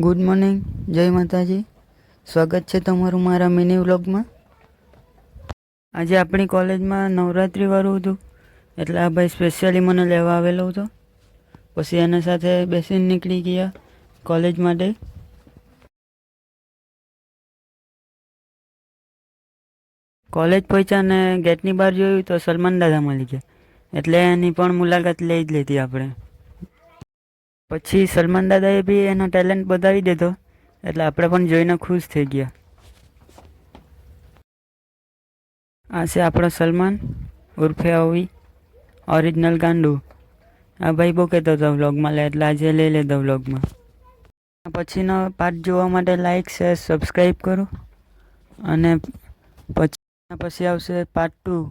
Good morning, જય માતાજી. સ્વાગત છે તમારું મારા મિની વ્લોગમાં. આજે આપણી કોલેજમાં નવરાત્રિવાળું હતું, એટલે આ ભાઈ સ્પેશિયલી મને લેવા આવેલો હતો. પછી એના સાથે બેસીને નીકળી ગયા કોલેજ માટે. કોલેજ પહોંચ્યા ને ગેટની બહાર જોયું તો સલમાન દાદા મળી ગયા, એટલે એની પણ મુલાકાત લઈ જ લીધી આપણે. પછી સલમાન દાદાએ બી એનો ટેલેન્ટ બતાવી દીધો, એટલે આપણે પણ જોઈને ખુશ થઈ ગયા. આ છે આપણો સલમાન ઉર્ફે અવી, ઓરિજિનલ ગાંડુ. આ ભાઈ બહુ કહેતો હતો વ્લોગમાં લે, એટલે આજે લઈ લેતો વ્લોગમાં. પછીનો પાર્ટ જોવા માટે લાઈક શેર સબસ્ક્રાઈબ કરો, અને પછી આવશે પાર્ટ 2.